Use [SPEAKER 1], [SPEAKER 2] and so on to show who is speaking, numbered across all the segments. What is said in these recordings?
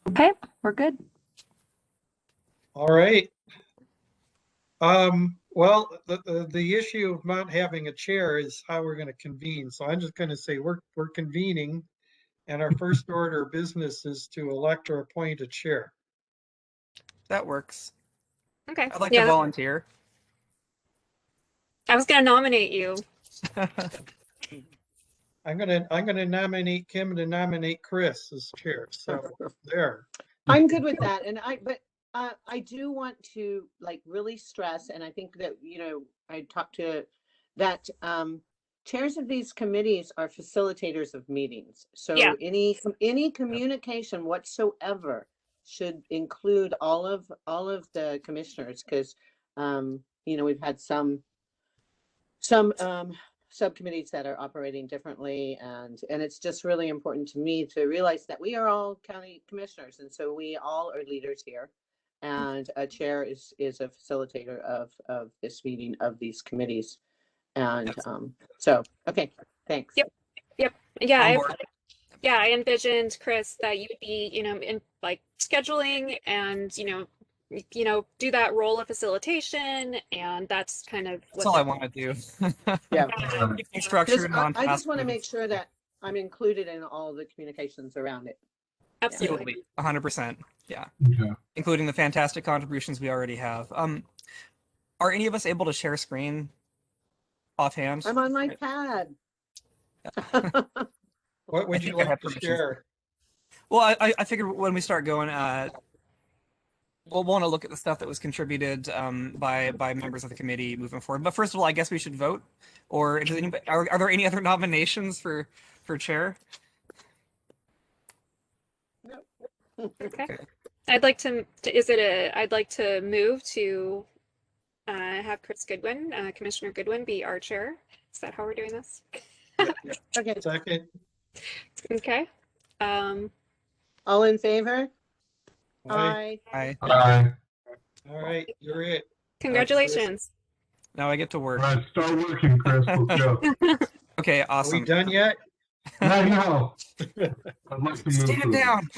[SPEAKER 1] Okay, we're good.
[SPEAKER 2] All right. Well, the issue of not having a chair is how we're going to convene. So I'm just going to say we're convening, and our first order of business is to elect or appoint a chair.
[SPEAKER 3] That works.
[SPEAKER 1] Okay.
[SPEAKER 3] I'd like to
[SPEAKER 1] Yeah,
[SPEAKER 3] volunteer.
[SPEAKER 1] I was gonna nominate you.
[SPEAKER 2] I'm gonna nominate Kim to nominate Chris as chair. So there.
[SPEAKER 4] I'm good with that. And I do want to really stress, and I think that, I talked to that, chairs of these committees are facilitators of meetings. So
[SPEAKER 1] Yeah.
[SPEAKER 4] any communication whatsoever should include all of the commissioners, because, we've had some subcommittees that are operating differently, and it's just really important to me to realize that we are all county commissioners, and so we all are leaders here, and a chair is a facilitator of this meeting of these committees. And so okay, thanks.
[SPEAKER 1] Yep. Yeah,
[SPEAKER 3] On board.
[SPEAKER 1] I envisioned, Chris, that you would be, in scheduling and, do that role of facilitation, and that's kind of
[SPEAKER 3] That's all I want to do.
[SPEAKER 4] Yeah.
[SPEAKER 3] Keep things structured and on
[SPEAKER 4] I just
[SPEAKER 3] task.
[SPEAKER 4] want to make sure that I'm included in all the communications around it.
[SPEAKER 1] Absolutely.
[SPEAKER 3] 100%. Yeah.
[SPEAKER 5] Yeah.
[SPEAKER 3] Including the fantastic contributions we already have. Are any of us able to share screen offhand?
[SPEAKER 4] I'm on my pad.
[SPEAKER 2] What would you like to share?
[SPEAKER 3] Well, I figured when we start going, we'll want to look at the stuff that was contributed by members of the committee moving forward. But first of all, I guess we should vote. Or does anybody, are there any other nominations for chair?
[SPEAKER 1] Okay. I'd like to move to have Chris Goodwin, Commissioner Goodwin, be our chair. Is that how we're doing this?
[SPEAKER 4] Okay.
[SPEAKER 2] Second.
[SPEAKER 1] Okay.
[SPEAKER 4] All in favor?
[SPEAKER 2] Aye.
[SPEAKER 4] Aye.
[SPEAKER 5] Aye.
[SPEAKER 2] All right, you're it.
[SPEAKER 1] Congratulations.
[SPEAKER 3] Now I get to work.
[SPEAKER 5] All right, start working, Chris. Let's go.
[SPEAKER 3] Okay,
[SPEAKER 2] Are
[SPEAKER 3] awesome.
[SPEAKER 2] we done yet?
[SPEAKER 5] I know. I'd like to move
[SPEAKER 3] Stand
[SPEAKER 5] to
[SPEAKER 3] down.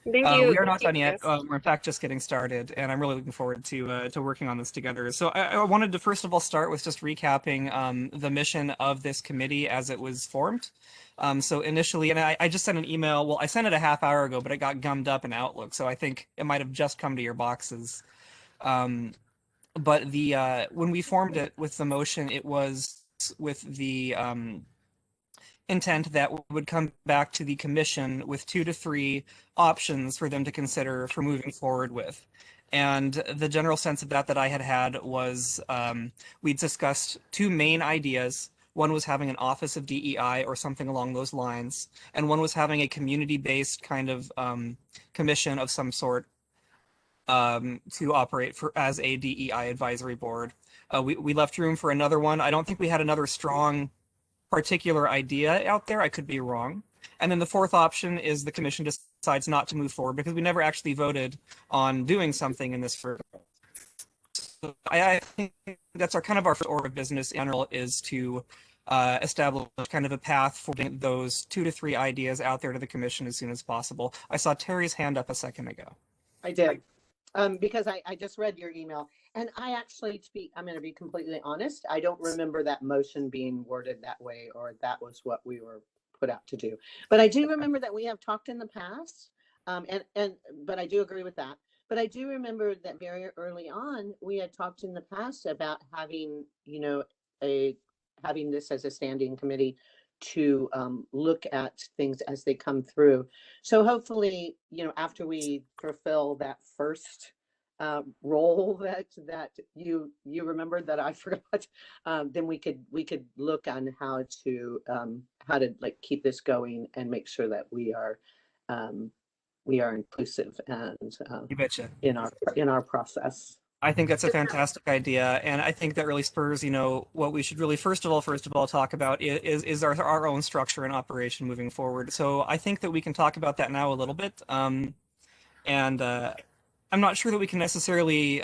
[SPEAKER 1] Thank you.
[SPEAKER 3] We are not
[SPEAKER 1] Thank
[SPEAKER 3] done
[SPEAKER 1] you,
[SPEAKER 3] yet.
[SPEAKER 1] Chris.
[SPEAKER 3] We're in fact just getting started, and I'm really looking forward to working on this together. So I wanted to first of all start with just recapping the mission of this committee as it was formed. So initially, and I just sent an email. Well, I sent it a half hour ago, but it got gummed up in Outlook, so I think it might have just come to your boxes. But when we formed it with the motion, it was with the intent that we would come back to the commission with 2 to 3 options for them to consider for moving forward with. And the general sense of that I had was we discussed 2 main ideas. One was having an office of DEI or something along those lines, and one was having a community-based kind of commission of some sort to operate as a DEI advisory board. We left room for another one. I don't think we had another strong particular idea out there. I could be wrong. And then the fourth option is the commission decides not to move forward because we never actually voted on doing something in this first. So I think that's our first order of business in general, is to establish kind of a path for getting those 2 to 3 ideas out there to the commission as soon as possible. I saw Terry's hand up a second ago.
[SPEAKER 4] I did. Because I just read your email, and I'm going to be completely honest. I don't remember that motion being worded that way, or that was what we were put out to do. But I do remember that we have talked in the past, but I do agree with that. But I do remember that very early on, we had talked in the past about having, having this as a standing committee to look at things as they come through. So hopefully, after we fulfill that first role that you remembered that I forgot, then we could look on how to keep this going and make sure that we are inclusive and
[SPEAKER 3] You betcha.
[SPEAKER 4] in our process.
[SPEAKER 3] I think that's a fantastic idea, and I think that really spurs, what we should really first of all talk about is our own structure and operation moving forward. So I think that we can talk about that now a little bit, and I'm not sure that we can necessarily.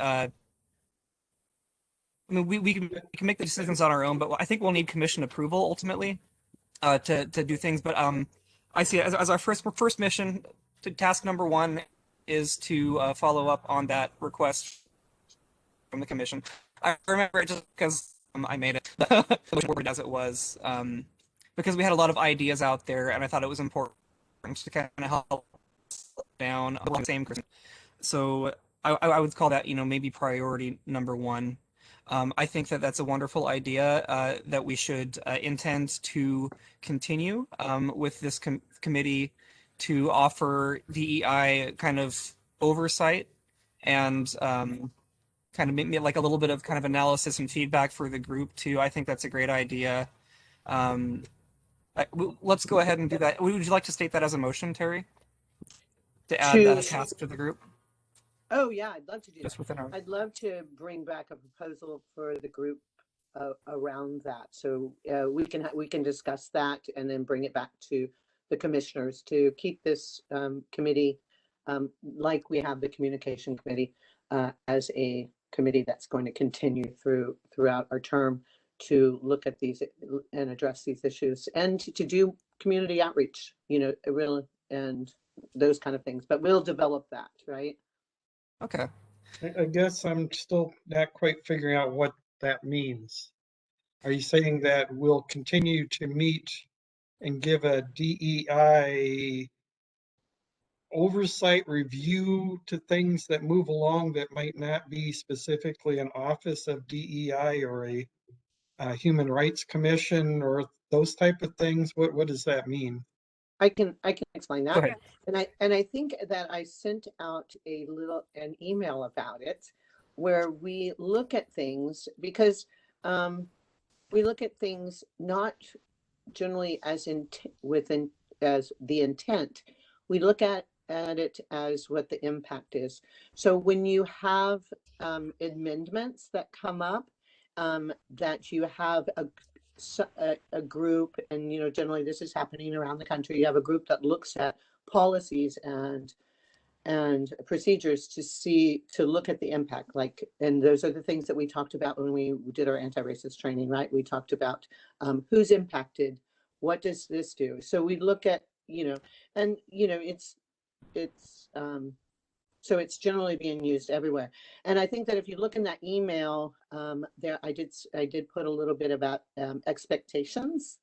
[SPEAKER 3] We can make the decisions on our own, but I think we'll need commission approval ultimately to do things. But I see it as our first mission. task number one is to follow up on that request from the commission. I remember it just because I made it worded as it was, because we had a lot of ideas out there, and I thought it was important to kind of help down on the same person. So I would call that, maybe priority number one. I think that that's a wonderful idea that we should intend to continue with this committee to offer DEI kind of oversight and kind of make like a little bit of kind of analysis and feedback for the group too. I think that's a great idea. Um, let's go ahead and do that. Would you like to state that as a motion, Terry? To add
[SPEAKER 4] To,
[SPEAKER 3] that task to the group?
[SPEAKER 4] oh yeah, I'd love to do
[SPEAKER 3] Just
[SPEAKER 4] that.
[SPEAKER 3] within our.
[SPEAKER 4] I'd love to bring back a proposal for the group around that. So we can discuss that and then bring it back to the commissioners to keep this committee like we have the communication committee as a committee that's going to continue throughout our term to look at these and address these issues and to do community outreach, really, and those kind of things. But we'll develop that, right?
[SPEAKER 3] Okay.
[SPEAKER 2] I guess I'm still not quite figuring out what that means. Are you saying that we'll continue to meet and give a DEI oversight review to things that move along that might not be specifically an office of DEI or a human rights commission or those type of things? What does that mean?
[SPEAKER 4] I can explain
[SPEAKER 3] Go
[SPEAKER 4] that.
[SPEAKER 3] ahead.
[SPEAKER 4] And I think that I sent out an email about it where we look at things because we look at things not generally as as the intent. We look at it as what the impact is. So when you have amendments that come up, that you have a group, and generally this is happening around the country. You have a group that looks at policies and procedures to look at the impact, and those are the things that we talked about when we did our anti-racist training, right? We talked about who's impacted, what does this do? So we look at, and it's so it's generally being used everywhere. And I think that if you look in that email, there I did put a little bit about expectations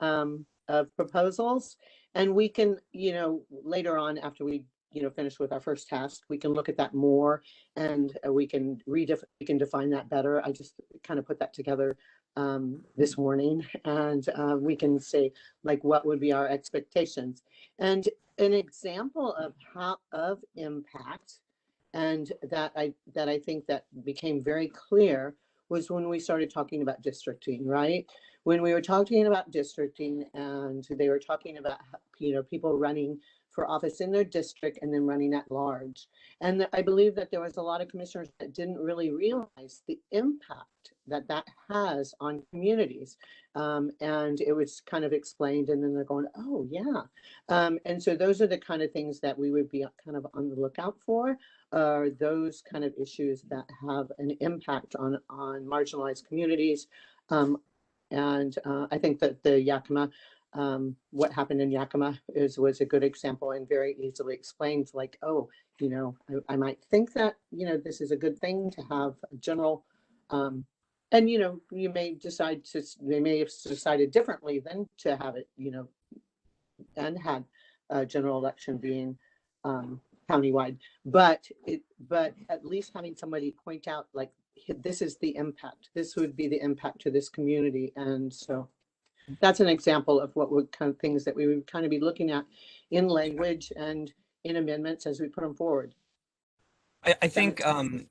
[SPEAKER 4] of proposals, and we can, later on after we finish with our first task, we can look at that more, and we can define that better. I just kind of put that together this morning, and we can say what would be our expectations. And an example of impact, and that I think that became very clear, was when we started talking about districting, right? When we were talking about districting, and they were talking about people running for office in their district and then running at large. And I believe that there was a lot of commissioners that didn't really realize the impact that has on communities. And it was kind of explained, and then they're going, oh yeah. And so those are the kind of things that we would be kind of on the lookout for, are those kind of issues that have an impact on marginalized communities. And I think that the Yakima, what happened in Yakima was a good example and very easily explained, oh, I might think that, this is a good thing to have a general, and, you may decide they may have decided differently than to have it, and had a general election being countywide, but at least having somebody point out, this is the impact, this would be the impact to this community. And so that's an example of what would kind of things that we would kind of be looking at in language and in amendments as we put them forward.
[SPEAKER 3] I think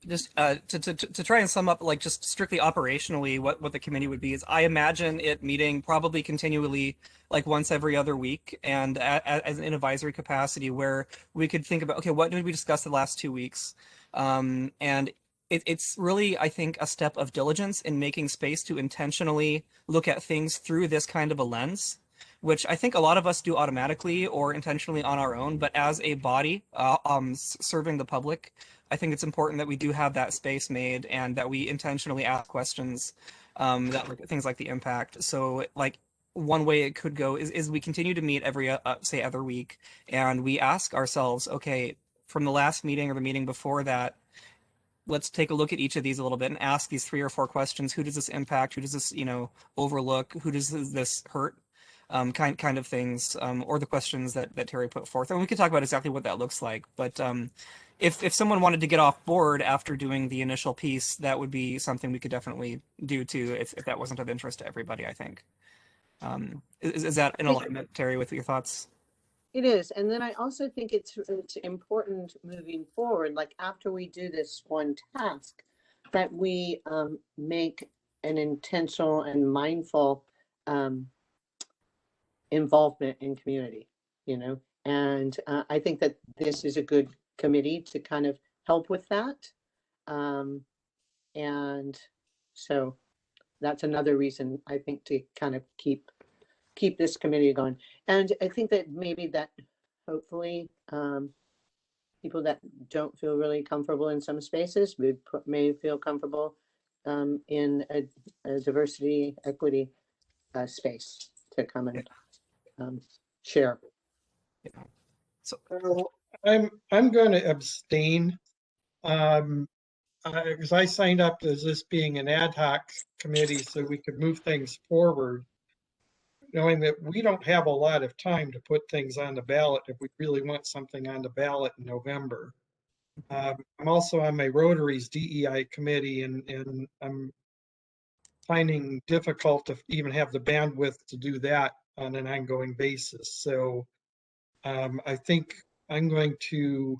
[SPEAKER 3] just to try and sum up, just strictly operationally, what the committee would be is, I imagine it meeting probably continually, once every other week, and as an advisory capacity, where we could think about, okay, what did we discuss the last 2 weeks, and it's really, I think, a step of diligence in making space to intentionally look at things through this kind of a lens, which I think a lot of us do automatically or intentionally on our own, but as a body serving the public, I think it's important that we do have that space made, and that we intentionally ask questions that look at things like the impact. So one way it could go is we continue to meet every say other week, and we ask ourselves, okay, from the last meeting or the meeting before that, let's take a look at each of these a little bit and ask these 3 or 4 questions. Who does this impact? Who does this, overlook? Who does this hurt? Kind of things, or the questions that Terry put forth. And we could talk about exactly what that looks like. But if someone wanted to get off board after doing the initial piece, that would be something we could definitely do too, if that wasn't of interest to everybody, I think. Is that in alignment, Terry, with your thoughts?
[SPEAKER 4] It is. And then I also think it's important moving forward, like after we do this one task, that we make an intentional and mindful involvement in community, and I think that this is a good committee to kind of help with that. And so that's another reason I think to kind of keep this committee going. And I think that maybe that hopefully people that don't feel really comfortable in some spaces may feel comfortable in a diversity equity space to come and share.
[SPEAKER 3] So
[SPEAKER 2] Well, I'm going to abstain. Because I signed up as this being an ad hoc committee so we could move things forward, knowing that we don't have a lot of time to put things on the ballot if we really want something on the ballot in November. I'm also on my Rotary's DEI committee, and I'm finding difficult to even have the bandwidth to do that on an ongoing basis. So I think I'm going to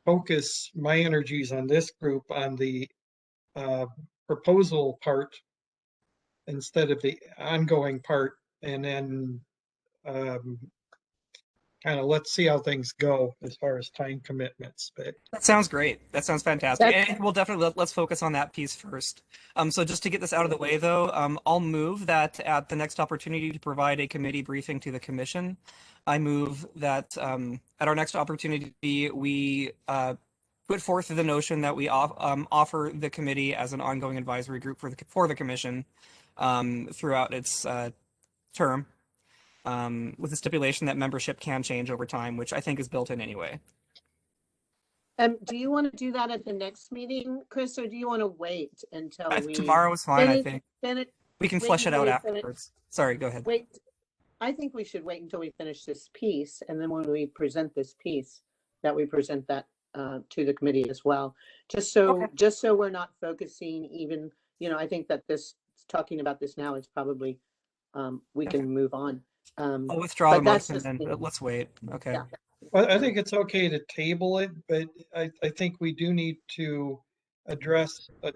[SPEAKER 2] focus my energies on this group on the proposal part instead of the ongoing part, and then kind of let's see how things go as far as time commitments. But
[SPEAKER 3] that sounds great. That sounds fantastic.
[SPEAKER 4] That's-
[SPEAKER 3] And we'll definitely let's focus on that piece first. So just to get this out of the way, though, I'll move that at the next opportunity to provide a committee briefing to the commission, I move that at our next opportunity we put forth the notion that we offer the committee as an ongoing advisory group for the commission throughout its term, with the stipulation that membership can change over time, which I think is built in anyway.
[SPEAKER 4] do you want to do that at the next meeting, Chris, or do you want to wait until we
[SPEAKER 3] Tomorrow is fine, I
[SPEAKER 4] finish-
[SPEAKER 3] think.
[SPEAKER 4] finish-
[SPEAKER 3] We can
[SPEAKER 4] wait
[SPEAKER 3] flesh it
[SPEAKER 4] until
[SPEAKER 3] out
[SPEAKER 4] we finish-
[SPEAKER 3] afterwards. Sorry, go ahead.
[SPEAKER 4] Wait, I think we should wait until we finish this piece, and then when we present this piece, that we present that to the committee as well. Just so we're not focusing even, I think that talking about this now is probably we can move on.
[SPEAKER 3] I'll withdraw the
[SPEAKER 4] but that's
[SPEAKER 3] motion
[SPEAKER 4] just
[SPEAKER 3] and
[SPEAKER 4] me.
[SPEAKER 3] let's wait. Okay.
[SPEAKER 4] Yeah.
[SPEAKER 2] well, I think it's okay to table it, but I think we do need to address a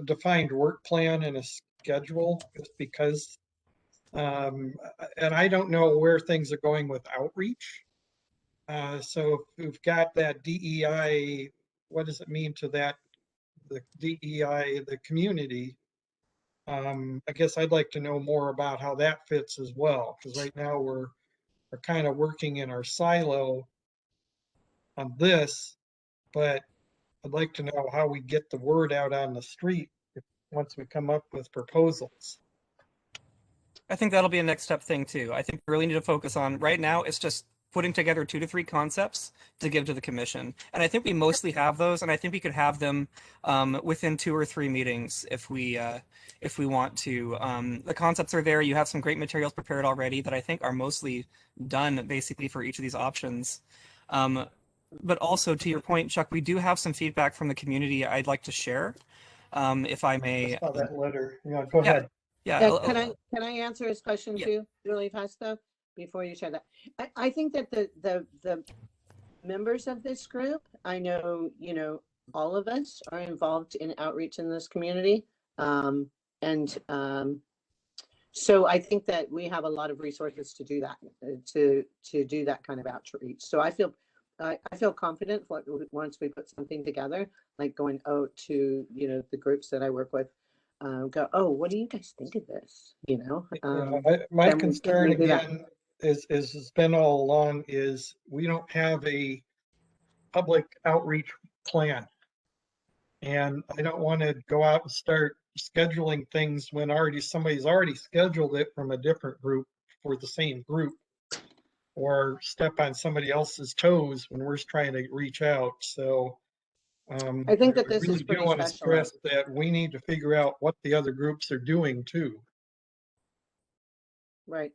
[SPEAKER 2] defined work plan and a schedule, just because and I don't know where things are going with outreach. So if we've got that DEI, what does it mean to the DEI, the community? I guess I'd like to know more about how that fits as well, because right now we're kind of working in our silo on this, but I'd like to know how we get the word out on the street once we come up with proposals.
[SPEAKER 3] I think that'll be a next step thing too. I think we really need to focus on right now. It's just putting together 2 to 3 concepts to give to the commission, and I think we mostly have those. And I think we could have them within 2 or 3 meetings if we want to. The concepts are there. You have some great materials prepared already that I think are mostly done basically for each of these options. But also to your point, Chuck, we do have some feedback from the community I'd like to share, if I may.
[SPEAKER 2] I saw that letter. Go ahead.
[SPEAKER 3] Yeah.
[SPEAKER 4] Can I answer his question too, really fast though, before you share that? I think that the members of this group, I know, all of us are involved in outreach in this community. So I think that we have a lot of resources to do that, to do that kind of outreach. So I feel confident once we put something together, like going to, the groups that I work with, go, oh, what do you guys think of this?
[SPEAKER 2] My
[SPEAKER 4] then we
[SPEAKER 2] concern
[SPEAKER 4] do that.
[SPEAKER 2] again is has been all along is we don't have a public outreach plan. And I don't want to go out and start scheduling things when somebody's already scheduled it from a different group for the same group, or step on somebody else's toes when we're trying to reach out. So
[SPEAKER 4] I think that
[SPEAKER 2] I
[SPEAKER 4] this is
[SPEAKER 2] really do
[SPEAKER 4] pretty
[SPEAKER 2] want to stress
[SPEAKER 4] specialized.
[SPEAKER 2] that we need to figure out what the other groups are doing too.
[SPEAKER 4] Right.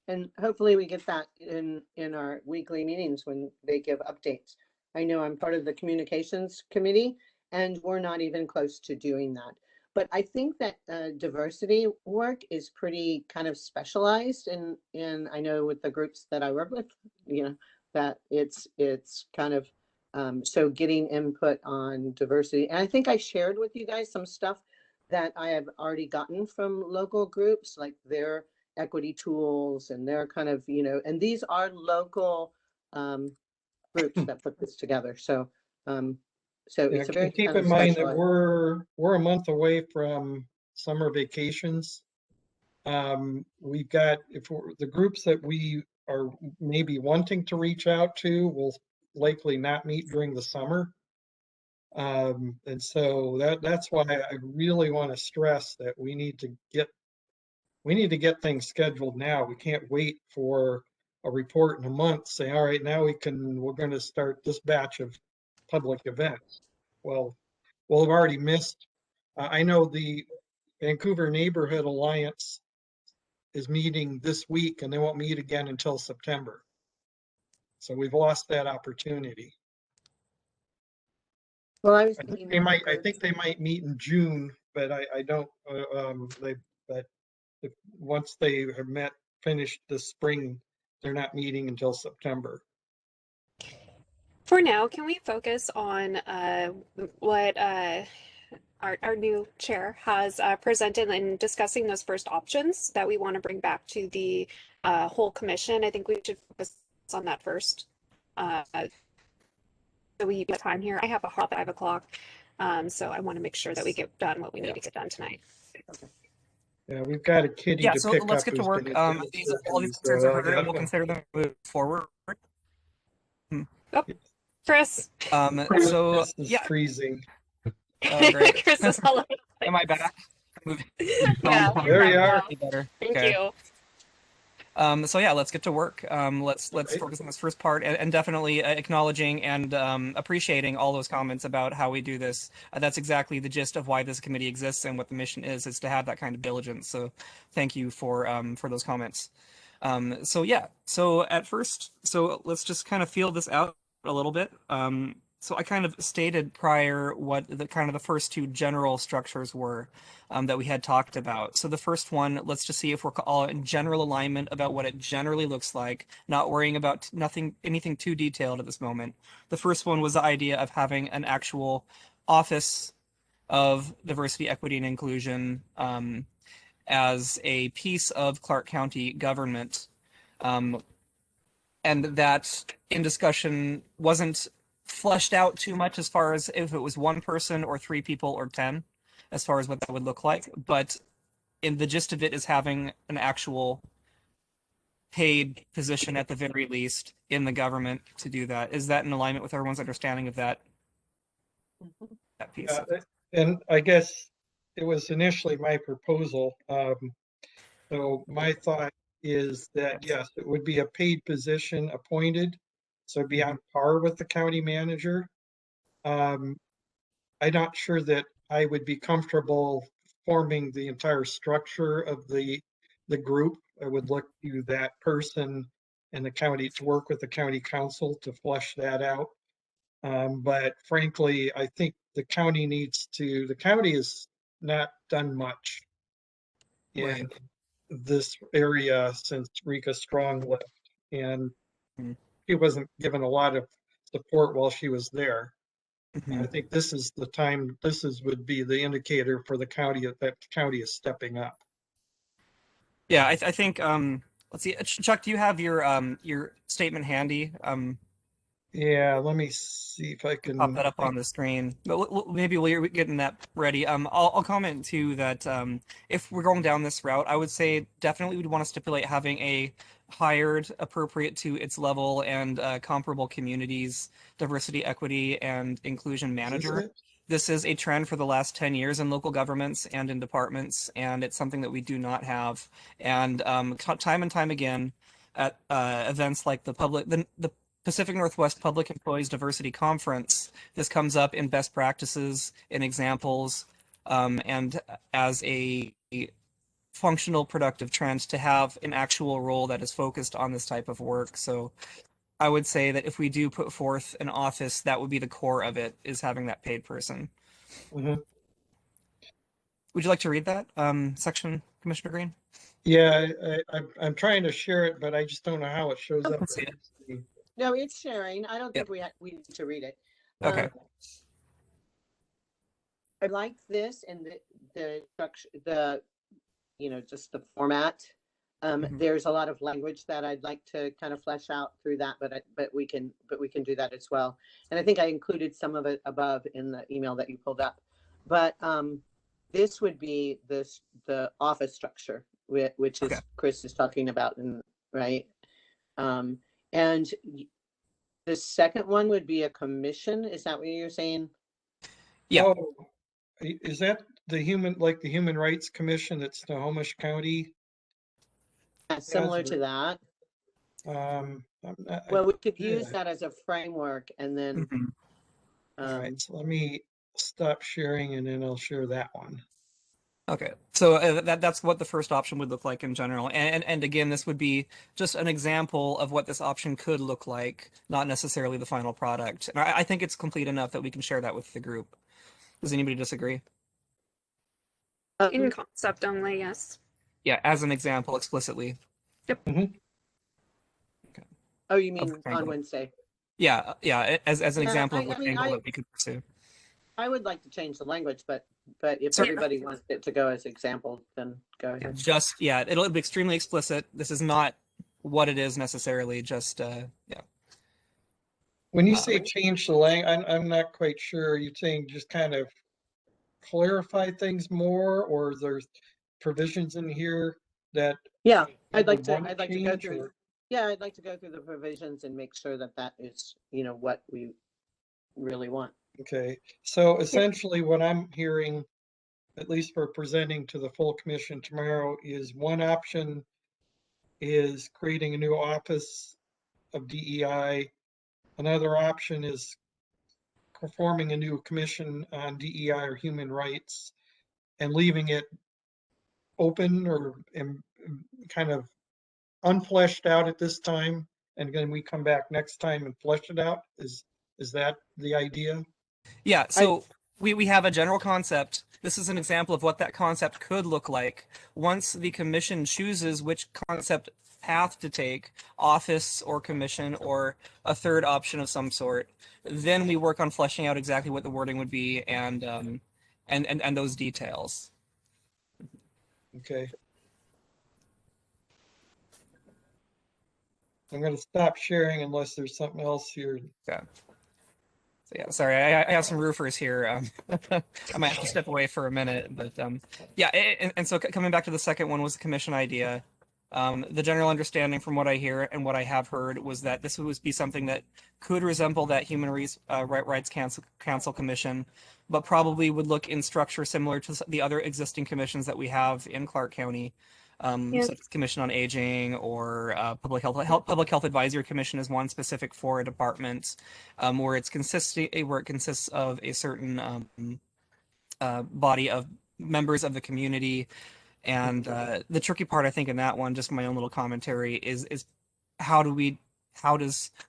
[SPEAKER 4] And hopefully we get that in our weekly meetings when they give updates. I know I'm part of the communications committee and we're not even close to doing that. But I think that diversity work is pretty kind of specialized in I know with the groups that I work with, you know, that it's kind of so getting input on diversity. And I think I shared with you guys some stuff that I have already gotten from local groups, like their equity tools and their kind of, you know, and these are local groups that put this together. So so
[SPEAKER 2] Yeah,
[SPEAKER 4] it's a very
[SPEAKER 2] keep
[SPEAKER 4] kind
[SPEAKER 2] in
[SPEAKER 4] of
[SPEAKER 2] mind that
[SPEAKER 4] specialized.
[SPEAKER 2] we're a month away from summer vacations. We've got, the groups that we are maybe wanting to reach out to will likely not meet during the summer. And so that's why I really want to stress that we need to get things scheduled now. We can't wait for a report in a month saying, all right, now we're going to start this batch of public events. Well, we'll have already missed. I know the Vancouver Neighborhood Alliance is meeting this week and they won't meet again until September. So we've lost that opportunity.
[SPEAKER 4] Well, I was thinking
[SPEAKER 2] They
[SPEAKER 4] more
[SPEAKER 2] might, I
[SPEAKER 4] for,
[SPEAKER 2] think they might meet in June, but I don't, but once they have finished this spring, they're not meeting until September.
[SPEAKER 1] For now, can we focus on what our new chair has presented in discussing those first options that we want to bring back to the whole commission? I think we should focus on that first. So we have time here. I have a hop at 5 o'clock. So I want to make sure that we get done what we need to get done tonight.
[SPEAKER 2] Yeah, we've got a kitty
[SPEAKER 3] Yeah,
[SPEAKER 2] to
[SPEAKER 3] so
[SPEAKER 2] pick
[SPEAKER 3] let's
[SPEAKER 2] up
[SPEAKER 3] get to
[SPEAKER 2] who's
[SPEAKER 3] work.
[SPEAKER 2] gonna do
[SPEAKER 3] All these
[SPEAKER 2] surgery,
[SPEAKER 3] concerns
[SPEAKER 2] so
[SPEAKER 3] are
[SPEAKER 2] I
[SPEAKER 3] heard, and we'll
[SPEAKER 2] gotta.
[SPEAKER 3] consider them moving forward.
[SPEAKER 1] Oh, Chris.
[SPEAKER 3] So
[SPEAKER 2] This is
[SPEAKER 3] yeah,
[SPEAKER 2] freezing.
[SPEAKER 3] oh great.
[SPEAKER 1] Chris is all over the
[SPEAKER 3] Am I
[SPEAKER 1] place.
[SPEAKER 3] back?
[SPEAKER 1] Yeah, you're
[SPEAKER 2] There you
[SPEAKER 1] back
[SPEAKER 2] are.
[SPEAKER 1] now.
[SPEAKER 3] Better.
[SPEAKER 1] Thank
[SPEAKER 3] Okay.
[SPEAKER 1] you.
[SPEAKER 3] So yeah, let's get to work. Let's
[SPEAKER 2] Right.
[SPEAKER 3] focus on this first part, and definitely acknowledging and appreciating all those comments about how we do this. That's exactly the gist of why this committee exists and what the mission is to have that kind of diligence. So thank you for those comments. So yeah, so at first, so let's just kind of feel this out a little bit. So I kind of stated prior what the kind of the first two general structures were that we had talked about. So the first one, let's just see if we're all in general alignment about what it generally looks like, not worrying about anything too detailed at this moment. The first one was the idea of having an actual office of diversity, equity, and inclusion as a piece of Clark County government. And that in discussion wasn't fleshed out too much as far as if it was one person or three people or 10, as far as what that would look like. But in the gist of it is having an actual paid position at the very least in the government to do that. Is that in alignment with everyone's understanding of that piece?
[SPEAKER 2] And I guess it was initially my proposal. So my thought is that, yes, it would be a paid position appointed. So it'd be on par with the county manager. I'm not sure that I would be comfortable forming the entire structure of the group. I would look to that person and the county to work with the county council to flesh that out. But frankly, I think the county has not done much
[SPEAKER 3] Right.
[SPEAKER 2] in this area since Rika Strong left. And
[SPEAKER 3] Mhm.
[SPEAKER 2] she wasn't given a lot of support while she was there. And I
[SPEAKER 3] Mhm.
[SPEAKER 2] think this is the time, would be the indicator for the county that the county is stepping up.
[SPEAKER 3] Yeah, I think let's see. Chuck, do you have your statement handy?
[SPEAKER 2] Yeah, let me see if I
[SPEAKER 3] Pop
[SPEAKER 2] can.
[SPEAKER 3] that up on the screen. But maybe while you're getting that ready, I'll comment too that if we're going down this route, I would say definitely we'd want to stipulate having a hired, appropriate to its level and comparable communities, diversity, equity, and inclusion
[SPEAKER 2] Is this
[SPEAKER 3] manager
[SPEAKER 2] it?
[SPEAKER 3] this is a trend for the last 10 years in local governments and in departments, and it's something that we do not have. And time and time again at events like the Pacific Northwest Public Employees Diversity Conference, this comes up in best practices, in examples, and as a functional, productive trend to have an actual role that is focused on this type of work. So I would say that if we do put forth an office, that would be the core of it, is having that paid person.
[SPEAKER 2] Mhm.
[SPEAKER 3] Would you like to read that section, Commissioner Green?
[SPEAKER 2] Yeah, I'm trying to share it, but I just don't know how it shows up.
[SPEAKER 3] Let's see it.
[SPEAKER 4] No, it's sharing. I don't
[SPEAKER 3] Yep.
[SPEAKER 4] think we need to read it.
[SPEAKER 3] Okay.
[SPEAKER 4] I like this and the structure, just the format.
[SPEAKER 3] Mhm.
[SPEAKER 4] There's a lot of language that I'd like to kind of flesh out through that, but we can do that as well. And I think I included some of it above in the email that you pulled up. But this would be the office structure, which is
[SPEAKER 3] Okay.
[SPEAKER 4] Chris is talking about, right? And the second one would be a commission. Is that what you're saying?
[SPEAKER 3] Yeah.
[SPEAKER 2] Oh, is that the Human Rights Commission that Snohomish County
[SPEAKER 4] Similar
[SPEAKER 2] has?
[SPEAKER 4] to that.
[SPEAKER 2] I'm not-
[SPEAKER 4] Well, we could use
[SPEAKER 2] yeah.
[SPEAKER 4] that as a framework, and then
[SPEAKER 3] Mhm.
[SPEAKER 2] All right, so let me stop sharing and then I'll share that one.
[SPEAKER 3] Okay, so that's what the first option would look like in general, and again, this would be just an example of what this option could look like, not necessarily the final product. And I think it's complete enough that we can share that with the group. Does anybody disagree?
[SPEAKER 1] In concept only, yes.
[SPEAKER 3] Yeah, as an example, explicitly.
[SPEAKER 4] oh, you
[SPEAKER 3] Of
[SPEAKER 4] mean
[SPEAKER 3] the
[SPEAKER 4] on
[SPEAKER 3] angle.
[SPEAKER 4] Wednesday?
[SPEAKER 3] Yeah, as an
[SPEAKER 4] Yeah,
[SPEAKER 3] example of
[SPEAKER 4] I
[SPEAKER 3] what
[SPEAKER 4] mean,
[SPEAKER 3] angle that we could pursue.
[SPEAKER 4] I would like to change the language, but if
[SPEAKER 3] Sure.
[SPEAKER 4] everybody wants it to go as example, then go
[SPEAKER 3] Yeah,
[SPEAKER 4] ahead.
[SPEAKER 3] it'll be extremely explicit. This is not what it is necessarily. Just yeah.
[SPEAKER 2] When you
[SPEAKER 3] Uh,
[SPEAKER 2] say change the I'm not quite sure. You're saying just kind of clarify things more, or there's provisions in here that
[SPEAKER 4] Yeah,
[SPEAKER 2] you would
[SPEAKER 4] I'd
[SPEAKER 2] want
[SPEAKER 4] like to go
[SPEAKER 2] change,
[SPEAKER 4] through.
[SPEAKER 2] or
[SPEAKER 4] Yeah, I'd like to go through the provisions and make sure that that is, what we really want.
[SPEAKER 2] okay. So essentially what I'm hearing, at least for presenting to the full commission tomorrow, is one option is creating a new office of DEI. Another option is forming a new commission on DEI or human rights and leaving it open or kind of unfleshed out at this time. And then we come back next time and flesh it out. Is that the idea?
[SPEAKER 3] Yeah,
[SPEAKER 4] I
[SPEAKER 3] so we have a general concept. This is an example of what that concept could look like. Once the commission chooses which concept path to take, office or commission or a third option of some sort, then we work on fleshing out exactly what the wording would be and those details.
[SPEAKER 2] Okay. I'm going to stop sharing unless there's something else here.
[SPEAKER 3] Okay. So yeah, sorry, I have some roofers here. I might have to step away for a minute, but yeah, and so coming back to the second one was the commission idea. The general understanding from what I hear and what I have heard was that this would be something that could resemble that Rights Council Commission, but probably would look in structure similar to the other existing commissions that we have in Clark County,
[SPEAKER 1] Yeah.
[SPEAKER 3] such as Commission on Aging or Public Health Advisory Commission is one specific for a department, where it consists of a certain body of members of the community. And the tricky part, I think, in that one, just my own little commentary, is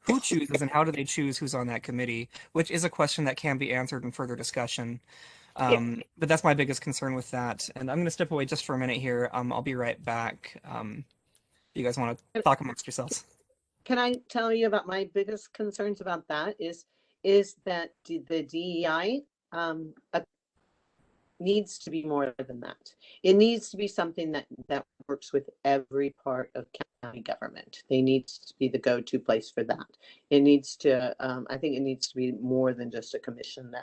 [SPEAKER 3] who chooses and how do they choose who's on that committee, which is a question that can be answered in further discussion. But that's my biggest concern with that. And I'm going to step away just for a minute here. I'll be right back. You guys want to talk amongst yourselves?
[SPEAKER 4] Can I tell you about my biggest concerns about that is that the DEI needs to be more than that. It needs to be something that works with every part of county government. They need to be the go-to place for that. It needs to, I think it needs to be more than just a commission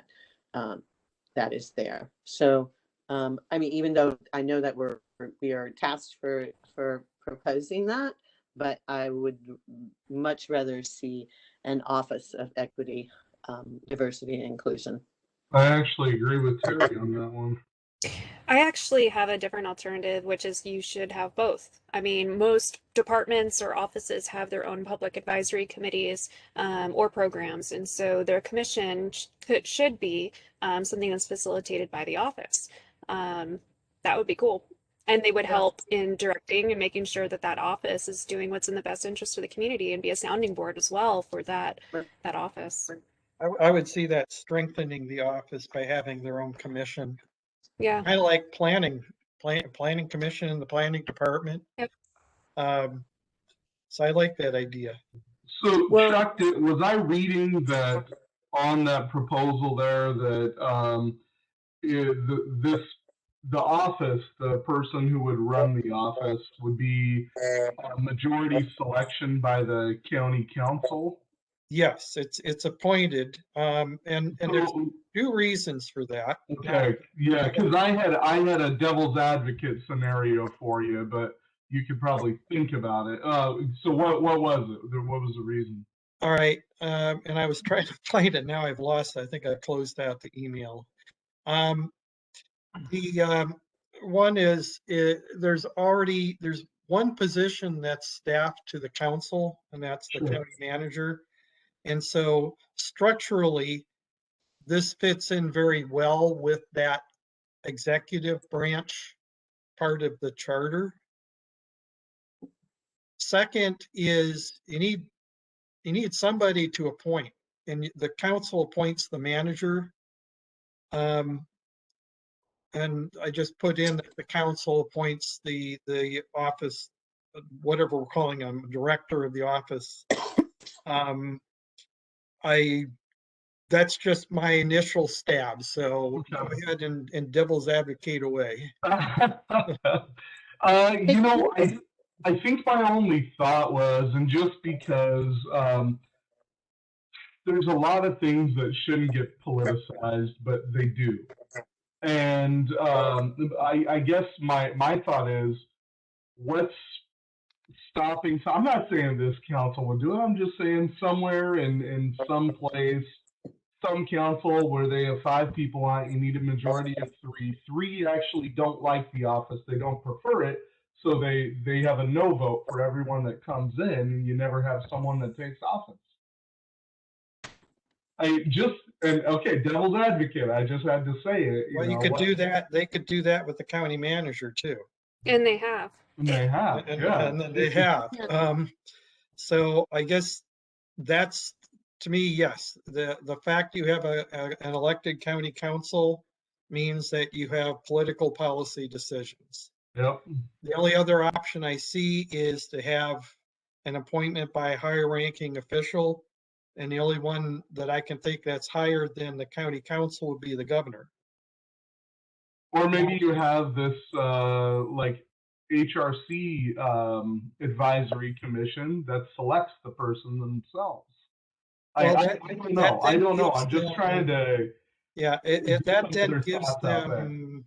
[SPEAKER 4] that is there. So, I mean, even though I know that we are tasked for proposing that, but I would much rather see an office of equity, diversity, and inclusion.
[SPEAKER 5] I actually agree with Terry on that one.
[SPEAKER 1] I actually have a different alternative, which is you should have both. I mean, most departments or offices have their own public advisory committees or programs, and so their commission should be something that's facilitated by the office. That would be cool. And they would
[SPEAKER 4] Yeah.
[SPEAKER 1] help in directing and making sure that that office is doing what's in the best interest of the community and be a sounding board as well for that office.
[SPEAKER 2] I would see that strengthening the office by having their own commission,
[SPEAKER 1] Yeah.
[SPEAKER 2] kind of like planning commission in the planning department.
[SPEAKER 1] Yep.
[SPEAKER 2] So I like that idea.
[SPEAKER 5] So
[SPEAKER 4] Well-
[SPEAKER 5] Chuck, was I reading that on that proposal there that the office, the person who would run the office would be a majority selection by the county council?
[SPEAKER 2] Yes, it's appointed, and there's
[SPEAKER 5] So-
[SPEAKER 2] two reasons for that.
[SPEAKER 5] Okay, yeah, because I had a devil's advocate scenario for you, but you could probably think about it. So what was it? What was the reason?
[SPEAKER 2] All right, and I was trying to find it. Now I've lost it. I think I closed out the email. The one is there's one position that's staffed to the council, and that's the
[SPEAKER 5] Sure.
[SPEAKER 2] county manager. And so structurally, this fits in very well with that executive branch part of the charter. Second is you need somebody to appoint, and the council appoints the manager. And I just put in that the council appoints the office, whatever we're calling them, director of the office. That's just my initial stab. So go ahead and devil's advocate away.
[SPEAKER 5] You know, I think my only thought was, and just because there's a lot of things that shouldn't get politicized, but they do. And I guess my thought is, what's stopping? So I'm not saying this council would do it. I'm just saying somewhere in some place, some council where they have 5 people on it, you need a majority of 3. 3 actually don't like the office. They don't prefer it. So they have a no vote for everyone that comes in, and you never have someone that takes office. Okay, devil's advocate. I just had to say it.
[SPEAKER 2] Well, you could do that. They could do that with the county manager too.
[SPEAKER 1] And they have.
[SPEAKER 5] And they have,
[SPEAKER 2] And then they have. So I guess that's, to me, yes. The fact you have an elected county council means that you have political policy decisions.
[SPEAKER 5] Yep.
[SPEAKER 2] The only other option I see is to have an appointment by a higher ranking official. And the only one that I can think that's higher than the county council would be the governor.
[SPEAKER 5] Or maybe you have this like HRC advisory commission that selects the person themselves.
[SPEAKER 2] Well,
[SPEAKER 5] I don't know. I don't know. I'm just trying to.
[SPEAKER 2] Yeah, that then gives them.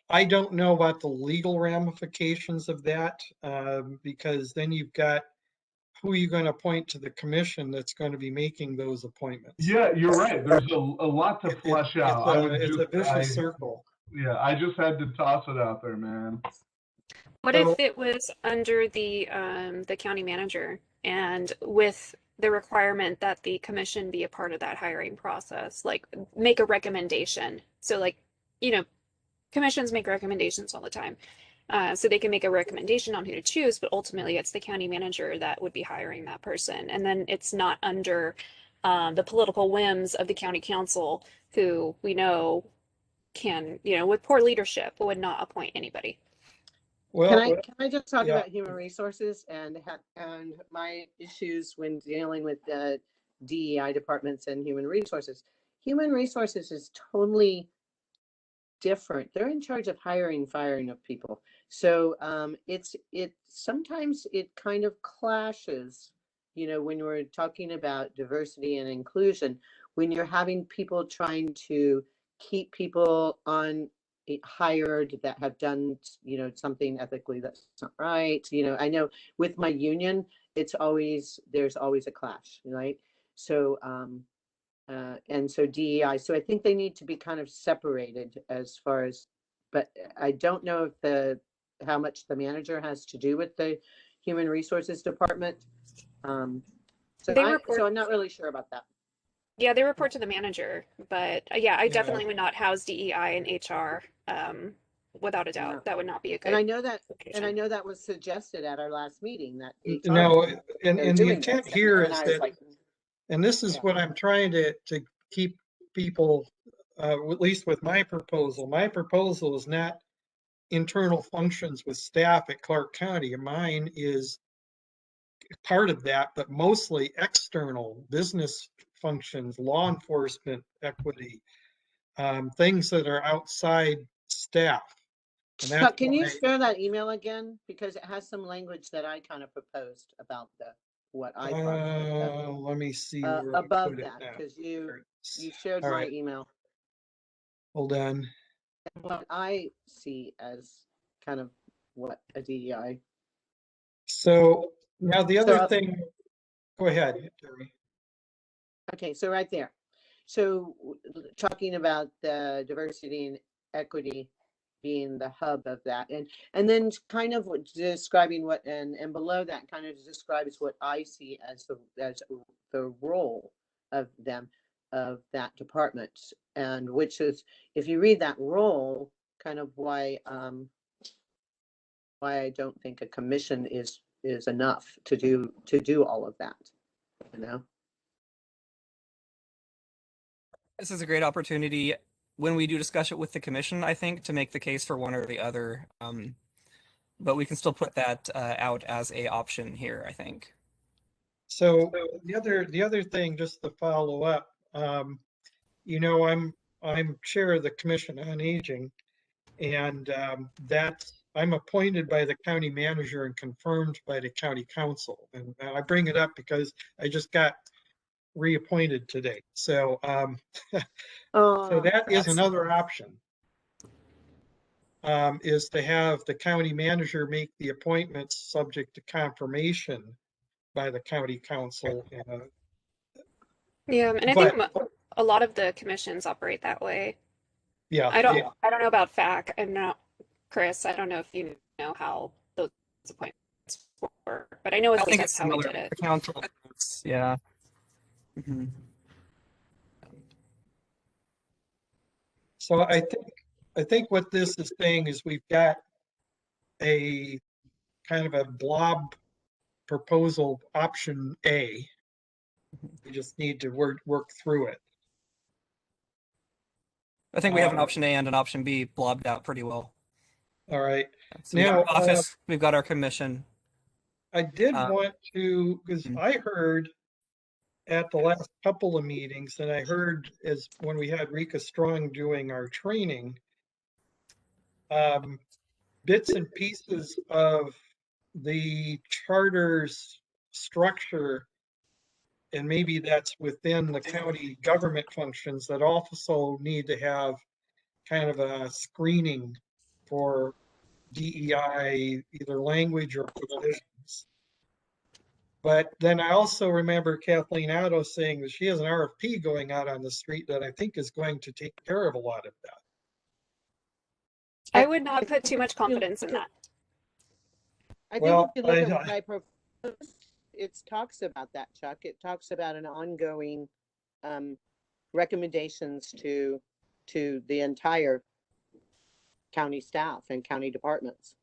[SPEAKER 2] I don't know about the legal ramifications of that, because then you've got who are you going to appoint to the commission that's going to be making those appointments?
[SPEAKER 5] Yeah, you're right. There's a lot to flesh out.
[SPEAKER 2] It's a vicious circle.
[SPEAKER 5] Yeah, I just had to toss it out there, man.
[SPEAKER 1] What if it was under the county manager and with the requirement that the commission be a part of that hiring process, like make a recommendation? So like, commissions make recommendations all the time. So they can make a recommendation on who to choose, but ultimately it's the county manager that would be hiring that person. And then it's not under the political whims of the county council, who we know can, with poor leadership, would not appoint anybody.
[SPEAKER 2] Well,
[SPEAKER 4] can I just talk
[SPEAKER 2] yeah.
[SPEAKER 4] about human resources and my issues when dealing with the DEI departments and human resources? Human resources is totally different. They're in charge of hiring, firing of people. So sometimes it kind of clashes, when we're talking about diversity and inclusion, when you're having people trying to keep people hired that have done, something ethically that's not right. I know with my union, there's always a clash, right? So And so DEI, so I think they need to be kind of separated as far as, but I don't know if how much the manager has to do with the human resources department. So
[SPEAKER 1] They report,
[SPEAKER 4] I'm not really sure about that.
[SPEAKER 1] yeah, they report to the manager, but yeah, I
[SPEAKER 2] Yeah.
[SPEAKER 1] definitely would not house DEI and HR, without a doubt.
[SPEAKER 4] Yeah.
[SPEAKER 1] That would not be a
[SPEAKER 4] And I
[SPEAKER 1] good
[SPEAKER 4] know that,
[SPEAKER 1] location.
[SPEAKER 4] was suggested at our last meeting that HR
[SPEAKER 2] No,
[SPEAKER 4] they're
[SPEAKER 2] and the
[SPEAKER 4] doing
[SPEAKER 2] intent
[SPEAKER 4] this.
[SPEAKER 2] here
[SPEAKER 4] And
[SPEAKER 2] is
[SPEAKER 4] I was
[SPEAKER 2] that,
[SPEAKER 4] like,
[SPEAKER 2] and this is
[SPEAKER 4] yeah.
[SPEAKER 2] what I'm trying to keep people, at least with my proposal. My proposal is not internal functions with staff at Clark County. Mine is part of that, but mostly external business functions, law enforcement, equity, things that are outside staff. And that's
[SPEAKER 4] Chuck, can you
[SPEAKER 2] why,
[SPEAKER 4] share that email again? Because it has some language that I kind of proposed about what I thought.
[SPEAKER 2] let me see where I
[SPEAKER 4] Above
[SPEAKER 2] put it
[SPEAKER 4] that,
[SPEAKER 2] now.
[SPEAKER 4] because
[SPEAKER 2] There it
[SPEAKER 4] you
[SPEAKER 2] is.
[SPEAKER 4] shared
[SPEAKER 2] All
[SPEAKER 4] my
[SPEAKER 2] right,
[SPEAKER 4] email.
[SPEAKER 2] hold on.
[SPEAKER 4] And what I see as kind of what a DEI.
[SPEAKER 2] So now the other
[SPEAKER 4] So,
[SPEAKER 2] thing, go ahead, Terry.
[SPEAKER 4] okay, so right there. So talking about the diversity and equity being the hub of that, and then kind of describing what, and below that kind of describes what I see as the role of that department, and which is, if you read that role, kind of why I don't think a commission is enough to do all of that, you know.
[SPEAKER 3] This is a great opportunity when we do discuss it with the commission, I think, to make the case for one or the other. But we can still put that out as a option here, I think.
[SPEAKER 2] So the other thing, just to follow up, you know, I'm chair of the Commission on Aging, and I'm appointed by the county manager and confirmed by the county council. And I bring it up because I just got reappointed today. So so that is another option. Is to have the county manager make the appointments subject to confirmation by the county council.
[SPEAKER 1] Yeah, and I think
[SPEAKER 2] But
[SPEAKER 1] a lot of the commissions operate that way.
[SPEAKER 2] yeah,
[SPEAKER 1] I don't know about FAC. I'm not Chris. I don't know if you know how those appointments work, but I know
[SPEAKER 3] I
[SPEAKER 1] at least
[SPEAKER 3] think
[SPEAKER 1] that's
[SPEAKER 3] it's
[SPEAKER 1] how we
[SPEAKER 3] similar
[SPEAKER 1] did
[SPEAKER 3] to
[SPEAKER 1] it.
[SPEAKER 3] the council. Yeah. Mhm.
[SPEAKER 2] so I think what this is saying is we've got a kind of a blob proposal option A. We just need to work through it.
[SPEAKER 3] I think we have an option A and an option B blobbed out pretty well.
[SPEAKER 2] All right.
[SPEAKER 3] So we got
[SPEAKER 2] Now,
[SPEAKER 3] our office, we've got our commission.
[SPEAKER 2] I did
[SPEAKER 3] Uh,
[SPEAKER 2] want to, because I heard at the last couple of meetings, and I heard as when we had Rika Strong doing our training, bits and pieces of the charter's structure, and maybe that's within the county government functions that also need to have kind of a screening for DEI, either language or provisions. But then I also remember Kathleen Otto saying that she has an RFP going out on the street that I think is going to take care of a lot of that.
[SPEAKER 1] I would not put too much confidence in that.
[SPEAKER 4] I think
[SPEAKER 2] Well,
[SPEAKER 4] if you look at what I proposed, it talks about that, Chuck. It talks about an ongoing recommendations to the entire county staff and county departments.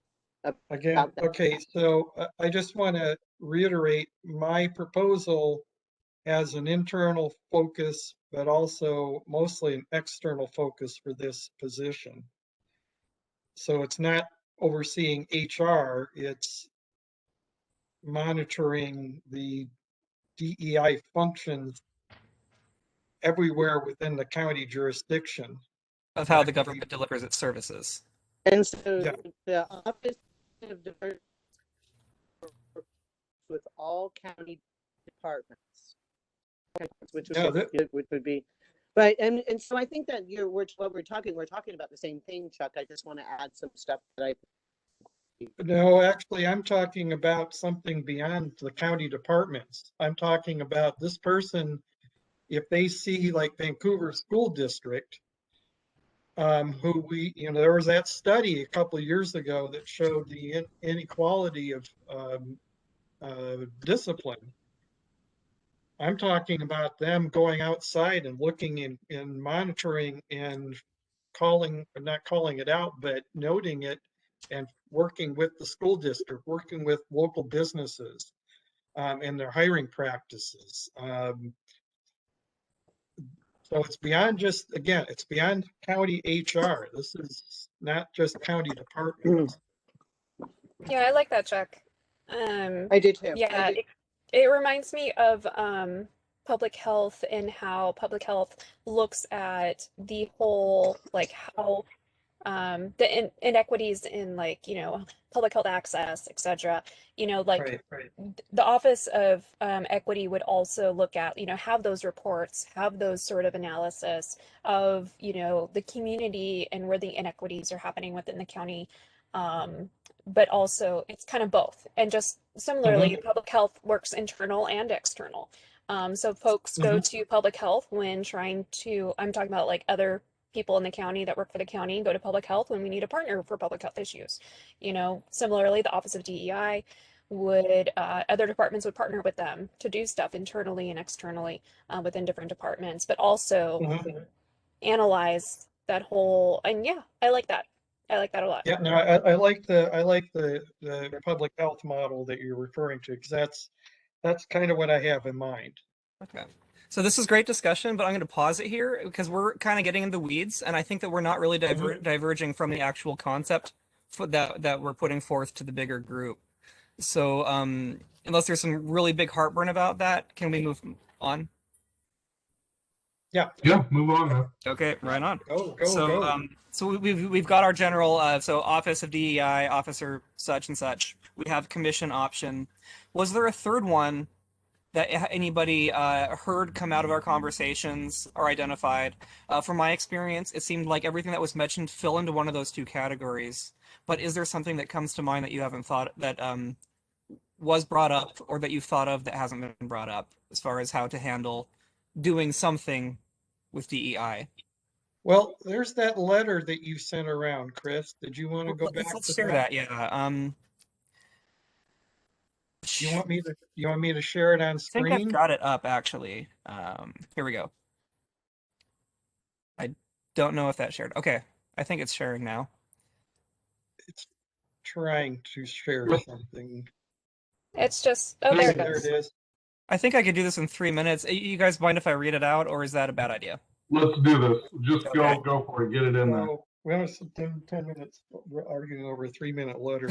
[SPEAKER 2] Again, okay, so I just want to reiterate my proposal has an internal focus, but also mostly an external focus for this position. So it's not overseeing HR, it's monitoring the DEI functions everywhere within the county jurisdiction.
[SPEAKER 3] of how the government delivers its services.
[SPEAKER 4] And so
[SPEAKER 2] Yeah.
[SPEAKER 4] the Office of Diversity with all county departments, which would be, but and so I think that we're talking about the same thing, Chuck. I just want to add some stuff that
[SPEAKER 2] No, actually, I'm talking about something beyond the county departments. I'm talking about this person if they see like Vancouver School District, there was that study a couple of years ago that showed the inequality of discipline. I'm talking about them going outside and looking and monitoring and not calling it out, but noting it and working with the school district, working with local businesses and their hiring practices. So it's beyond just, again, it's beyond county HR. This is not just county departments.
[SPEAKER 1] Yeah, I like that, Chuck. Um,
[SPEAKER 4] I do too.
[SPEAKER 1] yeah, it reminds me of public health and how public health looks at the whole, like how the inequities in like, public health access, etc. Like
[SPEAKER 2] Right.
[SPEAKER 1] the Office of Equity would also look at, have those reports, have those sort of analysis of, the community and where the inequities are happening within the county. But also it's kind of both. And just similarly, public health works internal and external. So folks go to public health when I'm talking about like other people in the county that work for the county go to public health when we need a partner for public health issues. Similarly, the Office of DEI other departments would partner with them to do stuff internally and externally within different departments, but also analyze that whole, and yeah, I like that. I like that a lot.
[SPEAKER 2] Yeah, no, I like the public health model that you're referring to, because that's kind of what I have in mind.
[SPEAKER 3] Okay. So this is great discussion, but I'm going to pause it here because we're kind of getting in the weeds, and I think that we're not really diverging from the actual concept that we're putting forth to the bigger group. So unless there's some really big heartburn about that, can we move on?
[SPEAKER 2] Yeah.
[SPEAKER 5] Yeah, move on now.
[SPEAKER 3] Okay, right on.
[SPEAKER 2] Go.
[SPEAKER 3] So we've got our general so Office of DEI, officer such and such. We have commission option. Was there a third one that anybody heard come out of our conversations or identified? From my experience, it seemed like everything that was mentioned fell into one of those two categories. But is there something that comes to mind that you haven't thought that was brought up or that you've thought of that hasn't been brought up as far as how to handle doing something with DEI?
[SPEAKER 2] Well, there's that letter that you sent around, Chris. Did you want to go back
[SPEAKER 3] Let's
[SPEAKER 2] to
[SPEAKER 3] share
[SPEAKER 2] that?
[SPEAKER 3] that. Yeah.
[SPEAKER 2] You want me to share it on
[SPEAKER 3] I think I've
[SPEAKER 2] screen?
[SPEAKER 3] got it up actually. Here we go. I don't know if that shared. Okay, I think it's sharing now.
[SPEAKER 2] It's trying to share something.
[SPEAKER 1] It's just, oh, there it
[SPEAKER 2] There it
[SPEAKER 1] goes.
[SPEAKER 2] is.
[SPEAKER 3] I think I could do this in 3 minutes. You guys mind if I read it out, or is that a bad idea?
[SPEAKER 5] Let's do this. Just
[SPEAKER 3] Okay.
[SPEAKER 5] go for it. Get it in there.
[SPEAKER 2] Well, we only spent 10 minutes arguing over a 3-minute letter.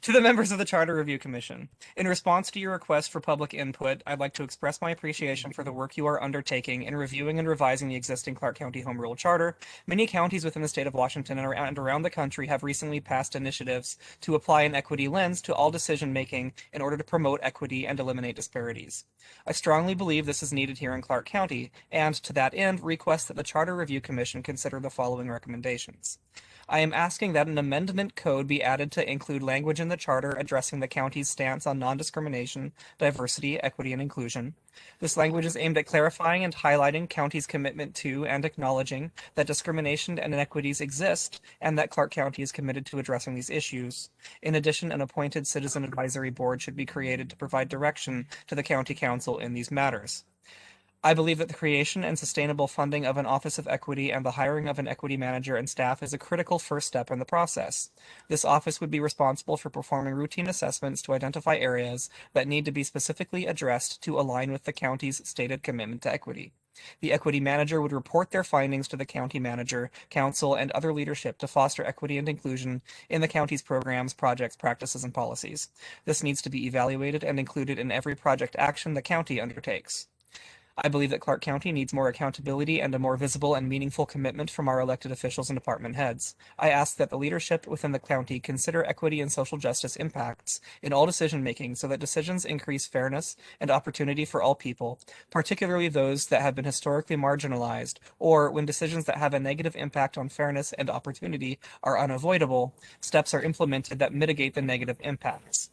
[SPEAKER 3] To the members of the Charter Review Commission, in response to your request for public input, I'd like to express my appreciation for the work you are undertaking in reviewing and revising the existing Clark County Home Rule Charter. Many counties within the state of Washington and around the country have recently passed initiatives to apply an equity lens to all decision making in order to promote equity and eliminate disparities. I strongly believe this is needed here in Clark County, and to that end, request that the Charter Review Commission consider the following recommendations. I am asking that an amendment code be added to include language in the charter addressing the county's stance on non-discrimination, diversity, equity, and inclusion. This language is aimed at clarifying and highlighting county's commitment to and acknowledging that discrimination and inequities exist and that Clark County is committed to addressing these issues. In addition, an appointed citizen advisory board should be created to provide direction to the county council in these matters. I believe that the creation and sustainable funding of an Office of Equity and the hiring of an equity manager and staff is a critical first step in the process. This office would be responsible for performing routine assessments to identify areas that need to be specifically addressed to align with the county's stated commitment to equity. The equity manager would report their findings to the county manager, council, and other leadership to foster equity and inclusion in the county's programs, projects, practices, and policies. This needs to be evaluated and included in every project action the county undertakes. I believe that Clark County needs more accountability and a more visible and meaningful commitment from our elected officials and department heads. I ask that the leadership within the county consider equity and social justice impacts in all decision making so that decisions increase fairness and opportunity for all people, particularly those that have been historically marginalized, or when decisions that have a negative impact on fairness and opportunity are unavoidable, steps are implemented that mitigate the negative impacts.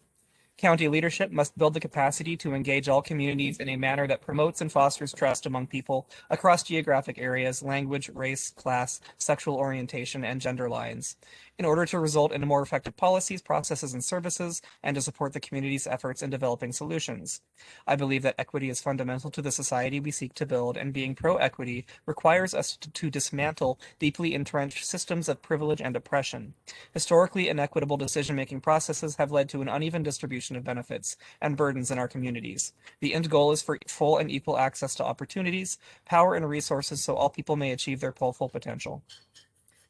[SPEAKER 3] County leadership must build the capacity to engage all communities in a manner that promotes and fosters trust among people across geographic areas, language, race, class, sexual orientation, and gender lines, in order to result in more effective policies, processes, and services, and to support the community's efforts in developing solutions. I believe that equity is fundamental to the society we seek to build, and being pro-equity requires us to dismantle deeply entrenched systems of privilege and oppression. Historically, inequitable decision-making processes have led to an uneven distribution of benefits and burdens in our communities. The end goal is for full and equal access to opportunities, power, and resources so all people may achieve their full potential.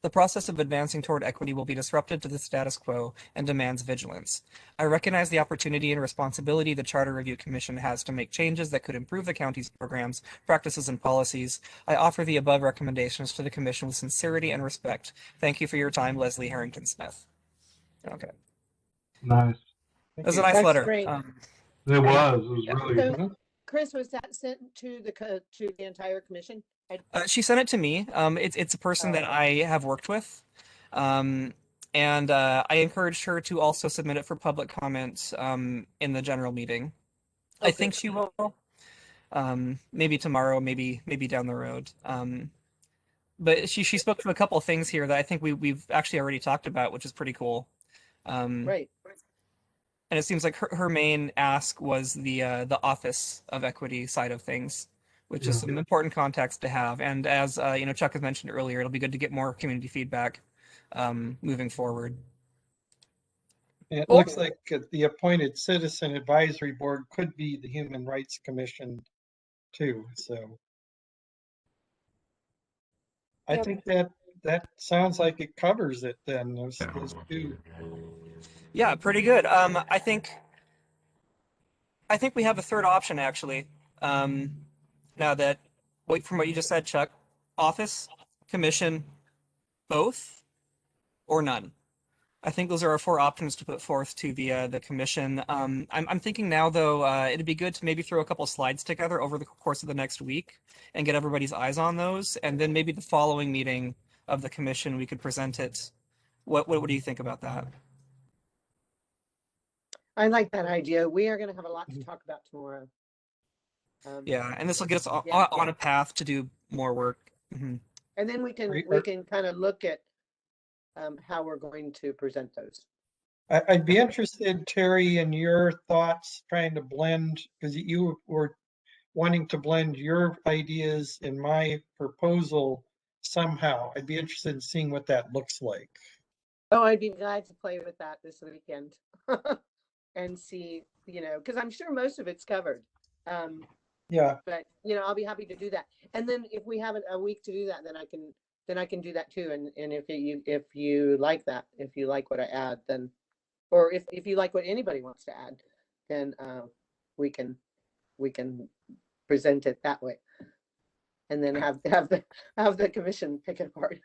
[SPEAKER 3] The process of advancing toward equity will be disruptive to the status quo and demands vigilance. I recognize the opportunity and responsibility the Charter Review Commission has to make changes that could improve the county's programs, practices, and policies. I offer the above recommendations to the Commission with sincerity and respect. Thank you for your time, Leslie Harrington-Smith. Okay.
[SPEAKER 5] Nice.
[SPEAKER 3] That was a nice
[SPEAKER 4] That's
[SPEAKER 3] letter.
[SPEAKER 4] great.
[SPEAKER 5] It was
[SPEAKER 3] Yeah.
[SPEAKER 5] really.
[SPEAKER 4] So, Chris, was that sent to the entire commission?
[SPEAKER 3] She sent it to me. It's a person that I have worked with. And I encouraged her to also submit it for public comment in the general meeting. I
[SPEAKER 4] Okay.
[SPEAKER 3] think she will. Maybe tomorrow, maybe down the road. But she spoke to a couple of things here that I think we've actually already talked about, which is pretty cool.
[SPEAKER 4] Right.
[SPEAKER 3] And it seems like her main ask was the Office of Equity side of things, which is
[SPEAKER 5] Yeah.
[SPEAKER 3] some important context to have. And as Chuck has mentioned earlier, it'll be good to get more community feedback moving forward.
[SPEAKER 2] It looks like the appointed citizen advisory board could be the Human Rights Commission too, so. I
[SPEAKER 1] Yep.
[SPEAKER 2] think that sounds like it covers it then, those two.
[SPEAKER 3] Yeah, pretty good. I think we have a third option actually. Now that from what you just said, Chuck, office, commission, both, or none. I think those are our four options to put forth to the commission. I'm thinking now though, it'd be good to maybe throw a couple slides together over the course of the next week and get everybody's eyes on those, and then maybe the following meeting of the commission we could present it. What do you think about that?
[SPEAKER 4] I like that idea. We are going to have a lot to talk about tomorrow.
[SPEAKER 3] Yeah, and this will get us
[SPEAKER 4] Yeah.
[SPEAKER 3] on a path to do more work. Mhm.
[SPEAKER 4] And then we
[SPEAKER 2] Great.
[SPEAKER 4] can kind of look at how we're going to present those.
[SPEAKER 2] I'd be interested, Terry, in your thoughts, trying to blend, because you were wanting to blend your ideas in my proposal somehow. I'd be interested in seeing what that looks like.
[SPEAKER 4] Oh, I'd be glad to play with that this weekend and see, because I'm sure most of it's covered.
[SPEAKER 2] Yeah,
[SPEAKER 4] But I'll be happy to do that. And then if we have a week to do that, then I can do that too. And if you like that, if you like what I add, then, or if you like what anybody wants to add, then we can present it that way, and then have the commission pick it apart.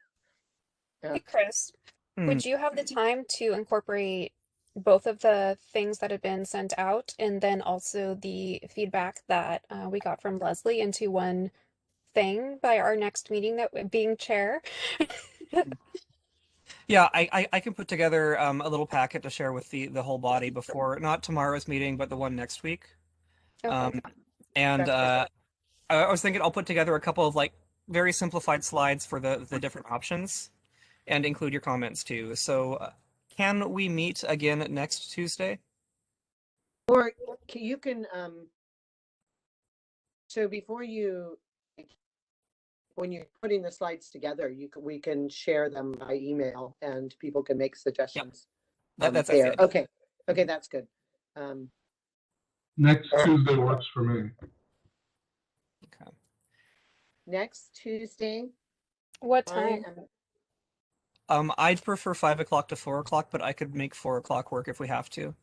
[SPEAKER 1] Hey, Chris,
[SPEAKER 3] Hmm.
[SPEAKER 1] would you have the time to incorporate both of the things that had been sent out and then also the feedback that we got from Leslie into one thing by our next meeting, that being chair?
[SPEAKER 3] Yeah, I can put together a little packet to share with the whole body before, not tomorrow's meeting, but the one next week.
[SPEAKER 1] Okay.
[SPEAKER 3] And
[SPEAKER 4] That's
[SPEAKER 3] I was thinking I'll put together a couple of very simplified slides for the different options and include your comments too. So can we meet again next Tuesday?
[SPEAKER 4] Or you can so when you're putting the slides together, we can share them by email and people can make suggestions.
[SPEAKER 3] That's
[SPEAKER 4] there.
[SPEAKER 3] it.
[SPEAKER 4] Okay, that's good.
[SPEAKER 5] Next Tuesday works for me.
[SPEAKER 3] Okay.
[SPEAKER 4] Next Tuesday,
[SPEAKER 1] What
[SPEAKER 4] I
[SPEAKER 1] time?
[SPEAKER 4] am
[SPEAKER 3] I'd prefer 5 o'clock to 4 o'clock, but I could make 4 o'clock work if we have to.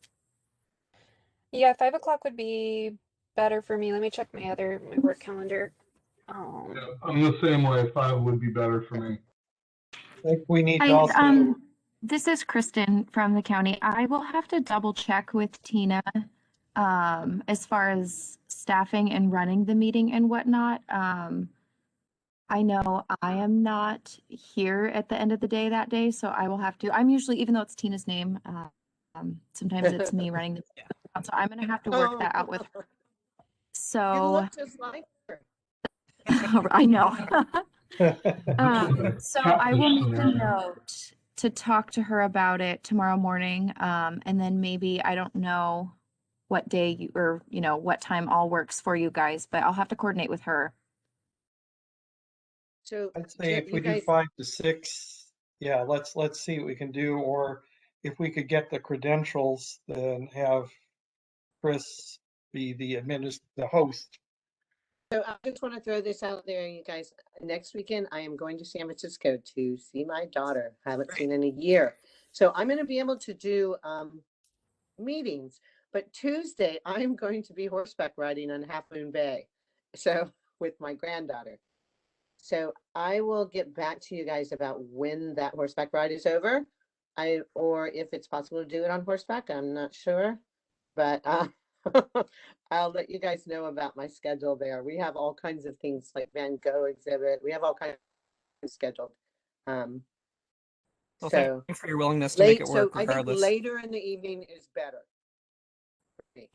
[SPEAKER 1] Yeah, 5 o'clock would be better for me. Let me check my work calendar.
[SPEAKER 5] Yeah, I'm the same way. 5 would be better for me.
[SPEAKER 2] I think we need to
[SPEAKER 6] Hi,
[SPEAKER 2] also,
[SPEAKER 6] this is Kristen from the county. I will have to double check with Tina as far as staffing and running the meeting and whatnot. I know I am not here at the end of the day that day, so I will have to. I'm usually, even though it's Tina's name, sometimes it's me running the. So I'm gonna have to work that out with her.
[SPEAKER 4] You
[SPEAKER 6] So
[SPEAKER 4] look just like her.
[SPEAKER 6] I know. So I will
[SPEAKER 5] Catfish
[SPEAKER 6] make a
[SPEAKER 5] scenario.
[SPEAKER 6] note to talk to her about it tomorrow morning. And then maybe, I don't know what day you, or, what time all works for you guys, but I'll have to coordinate with her.
[SPEAKER 4] So
[SPEAKER 2] I'd say if
[SPEAKER 4] you
[SPEAKER 2] we do
[SPEAKER 4] guys,
[SPEAKER 2] 5 to 6, yeah, let's see what we can do. Or if we could get the credentials, then have Chris be the host.
[SPEAKER 4] so I just want to throw this out there, you guys. Next weekend, I am going to San Francisco to see my daughter. I haven't seen in a year. So I'm going to be able to do meetings. But Tuesday, I'm going to be horseback riding on Half Moon Bay. So with my granddaughter. So I will get back to you guys about when that horseback ride is over. Or if it's possible to do it on horseback, I'm not sure. But I'll let you guys know about my schedule there. We have all kinds of things like Van Gogh exhibit. We have all kinds of scheduled.
[SPEAKER 3] Well,
[SPEAKER 4] So
[SPEAKER 3] thanks for your willingness to make it
[SPEAKER 4] so
[SPEAKER 3] work
[SPEAKER 4] I think
[SPEAKER 3] regardless.
[SPEAKER 4] later in the evening is better. for me.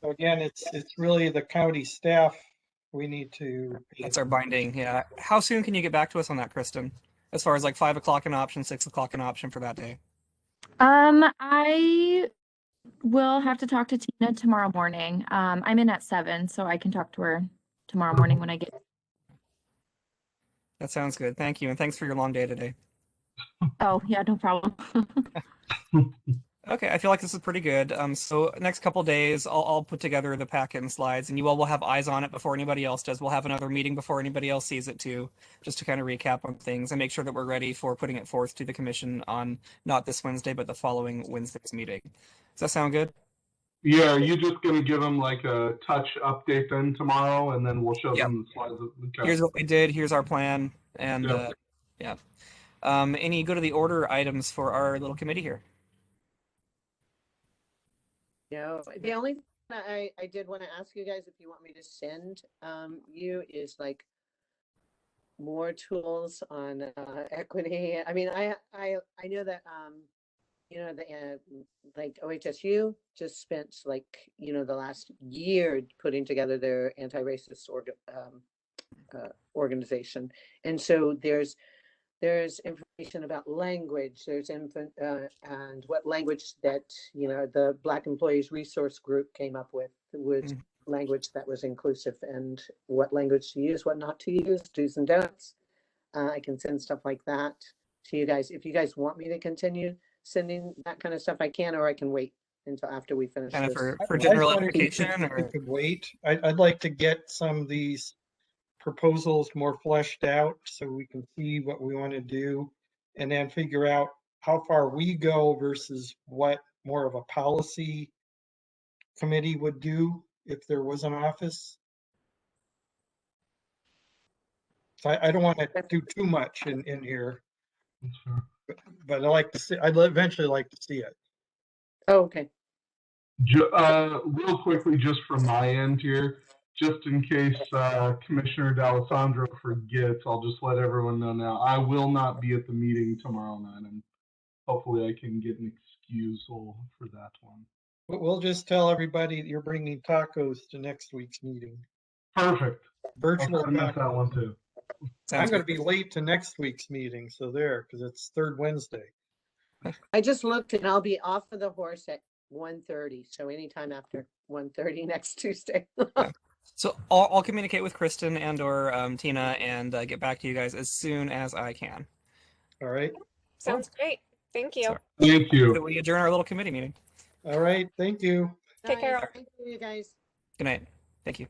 [SPEAKER 2] So again, it's really the county staff we need to.
[SPEAKER 3] That's our binding. Yeah. How soon can you get back to us on that, Kristen? As far as like 5 o'clock an option, 6 o'clock an option for that day.
[SPEAKER 6] I will have to talk to Tina tomorrow morning. I'm in at 7, so I can talk to her tomorrow morning when I get.
[SPEAKER 3] That sounds good. Thank you. And thanks for your long day today.
[SPEAKER 6] Oh, yeah, no problem.
[SPEAKER 3] Okay, I feel like this is pretty good. So next couple days, I'll put together the packet and slides, and you all will have eyes on it before anybody else does. We'll have another meeting before anybody else sees it too, just to kind of recap on things and make sure that we're ready for putting it forth to the commission on not this Wednesday, but the following Wednesday's meeting. Does that sound good?
[SPEAKER 5] Yeah, are you just gonna give them like a touch update then tomorrow, and then we'll show
[SPEAKER 3] Yep.
[SPEAKER 5] them the slides? Okay.
[SPEAKER 3] Here's what we did. Here's our plan, and
[SPEAKER 5] Yep.
[SPEAKER 3] yeah. Any go to the order items for our little committee here?
[SPEAKER 4] No, the only thing that I did want to ask you guys if you want me to send you is like more tools on equity. I mean, I know that the like OHSU just spent like the last year putting together their anti-racist organization, and so there's information about language. There's info and what language that the Black Employees Resource Group came up with was language that was inclusive, and what language to use, what not to use, do's and don'ts. I can send stuff like that to you guys. If you guys want me to continue sending that kind of stuff, I can, or I can wait until after we finish
[SPEAKER 3] Kind of
[SPEAKER 4] this.
[SPEAKER 3] for
[SPEAKER 2] I
[SPEAKER 3] general
[SPEAKER 2] thought
[SPEAKER 3] edification,
[SPEAKER 2] it
[SPEAKER 3] or
[SPEAKER 2] could wait. I'd like to get some of these proposals more fleshed out so we can see what we want to do and then figure out how far we go versus what more of a policy committee would do if there was an office. So I don't want to do too much in here,
[SPEAKER 5] That's fair.
[SPEAKER 2] but I like to see, I'd eventually like to see it.
[SPEAKER 4] Oh, okay.
[SPEAKER 5] Real quickly, just from my end here, just in case Commissioner D'Alessandro forgets, I'll just let everyone know now. I will not be at the meeting tomorrow night, and hopefully I can get an excusal for that one.
[SPEAKER 2] But we'll just tell everybody you're bringing tacos to next week's meeting.
[SPEAKER 5] Perfect.
[SPEAKER 2] Virtual
[SPEAKER 5] I'll miss that
[SPEAKER 2] tacos.
[SPEAKER 5] one too.
[SPEAKER 2] I'm
[SPEAKER 3] sounds
[SPEAKER 2] going to
[SPEAKER 3] good.
[SPEAKER 2] be late to next week's meeting, so there, because it's third Wednesday.
[SPEAKER 4] I just looked and I'll be off of the horse at 1:30. So anytime after 1:30 next Tuesday.
[SPEAKER 3] So I'll communicate with Kristen and or Tina and get back to you guys as soon as I can.
[SPEAKER 2] All right.
[SPEAKER 1] Sounds great. Thank you.
[SPEAKER 3] Sorry.
[SPEAKER 5] Thank
[SPEAKER 3] That
[SPEAKER 5] you.
[SPEAKER 3] we adjourn our little committee meeting.
[SPEAKER 2] All right. Thank you.
[SPEAKER 1] Take care.
[SPEAKER 4] Nice. Thank you, guys.
[SPEAKER 3] Good night. Thank you.